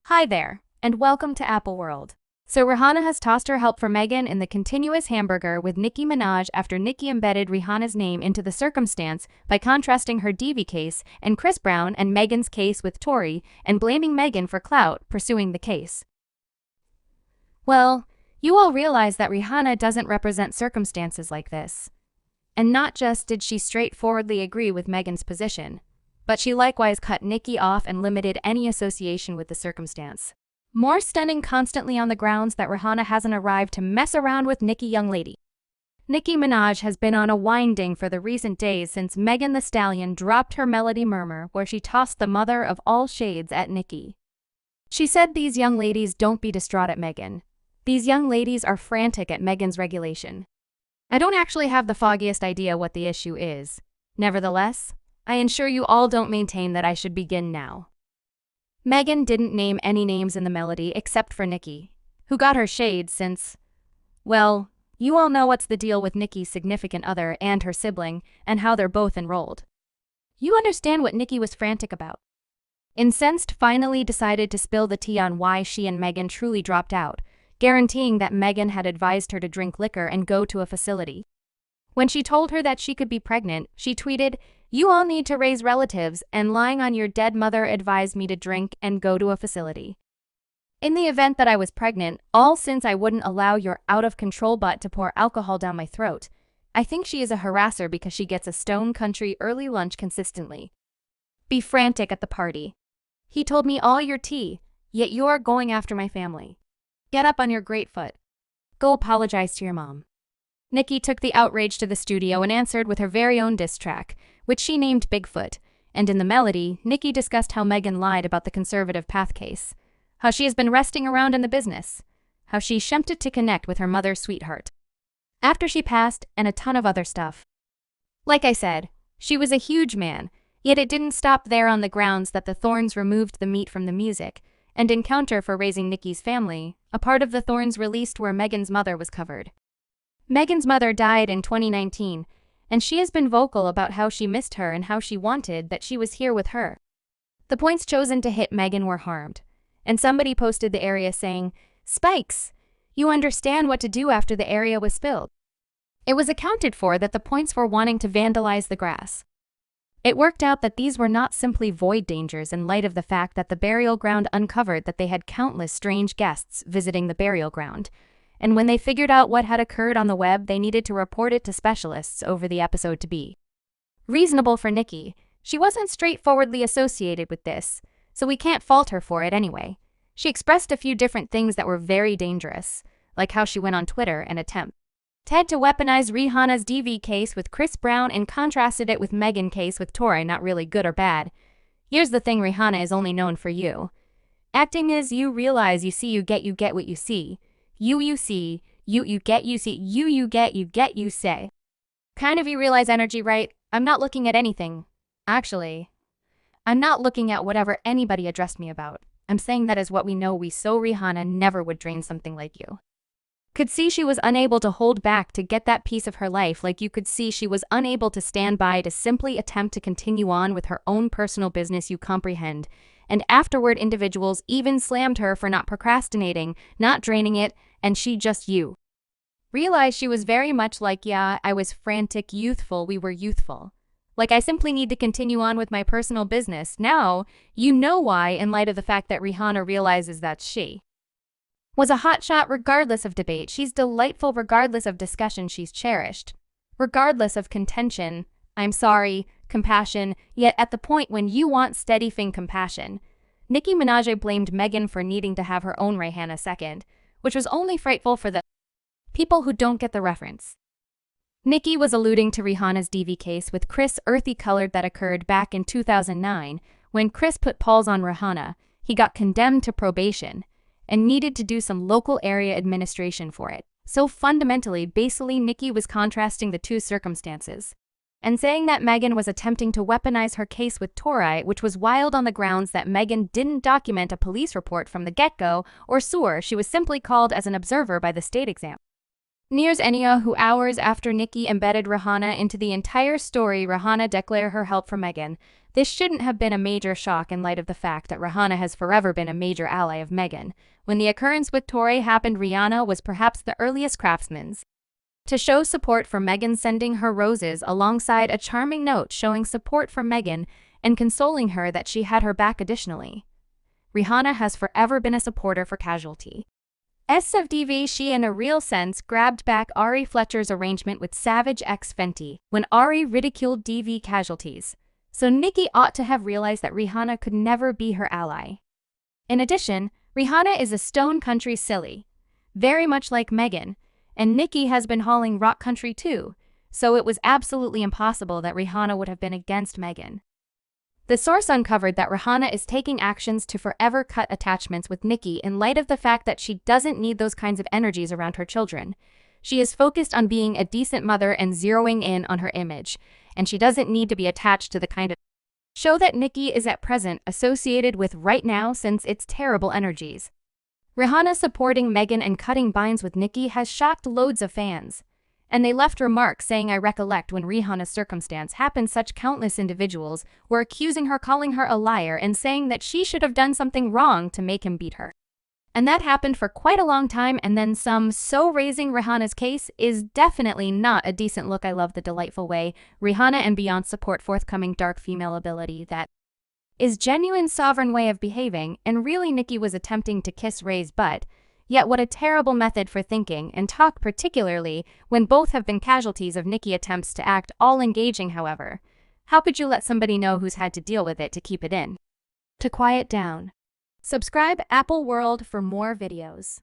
Hi there, and welcome to Apple World. So Rihanna has tossed her help for Megan in the continuous hamburger with Nicki Minaj after Nicki embedded Rihanna's name into the circumstance by contrasting her DV case and Chris Brown and Megan's case with Tory and blaming Megan for clout pursuing the case. Well, you all realize that Rihanna doesn't represent circumstances like this. And not just did she straightforwardly agree with Megan's position, but she likewise cut Nicki off and limited any association with the circumstance. More stunning, constantly on the grounds that Rihanna hasn't arrived to mess around with Nicki young lady. Nicki Minaj has been on a winding for the recent days since Megan Thee Stallion dropped her Melody Murmur where she tossed the mother of all shades at Nicki. She said these young ladies don't be distraught at Megan. These young ladies are frantic at Megan's regulation. I don't actually have the foggiest idea what the issue is. Nevertheless, I ensure you all don't maintain that I should begin now. Megan didn't name any names in the melody except for Nicki, who got her shade since, well, you all know what's the deal with Nicki's significant other and her sibling and how they're both enrolled. You understand what Nicki was frantic about. Incensed, finally decided to spill the tea on why she and Megan truly dropped out, guaranteeing that Megan had advised her to drink liquor and go to a facility. When she told her that she could be pregnant, she tweeted, "You all need to raise relatives, and lying on your dead mother advised me to drink and go to a facility. In the event that I was pregnant, all since I wouldn't allow your out-of-control butt to pour alcohol down my throat. I think she is a harasser because she gets a Stone Country early lunch consistently. Be frantic at the party. He told me all your tea, yet you're going after my family. Get up on your great foot. Go apologize to your mom." Nicki took the outrage to the studio and answered with her very own diss track, which she named Bigfoot, and in the melody, Nicki discussed how Megan lied about the conservative path case, how she has been resting around in the business, how she attempted to connect with her mother's sweetheart after she passed, and a ton of other stuff. Like I said, she was a huge man, yet it didn't stop there on the grounds that the Thorns removed the meat from the music, and in counter for raising Nicki's family, a part of the Thorns released where Megan's mother was covered. Megan's mother died in 2019, and she has been vocal about how she missed her and how she wanted that she was here with her. The points chosen to hit Megan were harmed, and somebody posted the area saying, "Spikes, you understand what to do after the area was spilled." It was accounted for that the points were wanting to vandalize the grass. It worked out that these were not simply void dangers in light of the fact that the burial ground uncovered that they had countless strange guests visiting the burial ground. And when they figured out what had occurred on the web, they needed to report it to specialists over the episode to be reasonable for Nicki. She wasn't straightforwardly associated with this, so we can't fault her for it anyway. She expressed a few different things that were very dangerous, like how she went on Twitter and attempted to weaponize Rihanna's DV case with Chris Brown and contrasted it with Megan's case with Tory. Not really good or bad. Here's the thing, Rihanna is only known for you. Acting is you realize you see you get what you see. You see, you get you see, you get you say. Kind of you realize energy, right? I'm not looking at anything. Actually, I'm not looking at whatever anybody addressed me about. I'm saying that is what we know. We so Rihanna never would drain something like you. Could see she was unable to hold back to get that piece of her life, like you could see she was unable to stand by to simply attempt to continue on with her own personal business, you comprehend. And afterward individuals even slammed her for not procrastinating, not draining it, and she just realized she was very much like, yeah, I was frantic, youthful, we were youthful. Like I simply need to continue on with my personal business. Now, you know why in light of the fact that Rihanna realizes that she was a hotshot regardless of debate. She's delightful regardless of discussion. She's cherished regardless of contention. I'm sorry, compassion, yet at the point when you want steady thing compassion. Nicki Minaj blamed Megan for needing to have her own Rihanna second, which was only frightful for the people who don't get the reference. Nicki was alluding to Rihanna's DV case with Chris earthy colored that occurred back in 2009 when Chris put paws on Rihanna. He got condemned to probation and needed to do some local area administration for it. So fundamentally, basically Nicki was contrasting the two circumstances and saying that Megan was attempting to weaponize her case with Tory, which was wild on the grounds that Megan didn't document a police report from the get-go or sewer. She was simply called as an observer by the state exam. Nears Enya, who hours after Nicki embedded Rihanna into the entire story, Rihanna declared her help for Megan, This shouldn't have been a major shock in light of the fact that Rihanna has forever been a major ally of Megan. When the occurrence with Tory happened, Rihanna was perhaps the earliest craftsman to show support for Megan, sending her roses alongside a charming note showing support for Megan and consoling her that she had her back. Additionally, Rihanna has forever been a supporter for Casualty. SFDV, she in a real sense grabbed back Ari Fletcher's arrangement with Savage X Fenty when Ari ridiculed DV Casualties. So Nicki ought to have realized that Rihanna could never be her ally. In addition, Rihanna is a stone country silly, very much like Megan, and Nicki has been hauling rock country too, so it was absolutely impossible that Rihanna would have been against Megan. The source uncovered that Rihanna is taking actions to forever cut attachments with Nicki in light of the fact that she doesn't need those kinds of energies around her children. She is focused on being a decent mother and zeroing in on her image, and she doesn't need to be attached to the kind of show that Nicki is at present associated with right now, since it's terrible energies. Rihanna supporting Megan and cutting binds with Nicki has shocked loads of fans, and they left remarks saying, "I recollect when Rihanna's circumstance happened, such countless individuals were accusing her, calling her a liar, and saying that she should have done something wrong to make him beat her. And that happened for quite a long time, and then some, so raising Rihanna's case is definitely not a decent look. I love the delightful way Rihanna and Beyonce support forthcoming dark female ability that is genuine sovereign way of behaving, and really Nicki was attempting to kiss Ray's butt. Yet what a terrible method for thinking and talk, particularly when both have been casualties of Nicki attempts to act all engaging. However, how could you let somebody know who's had to deal with it to keep it in? To quiet down. Subscribe Apple World for more videos.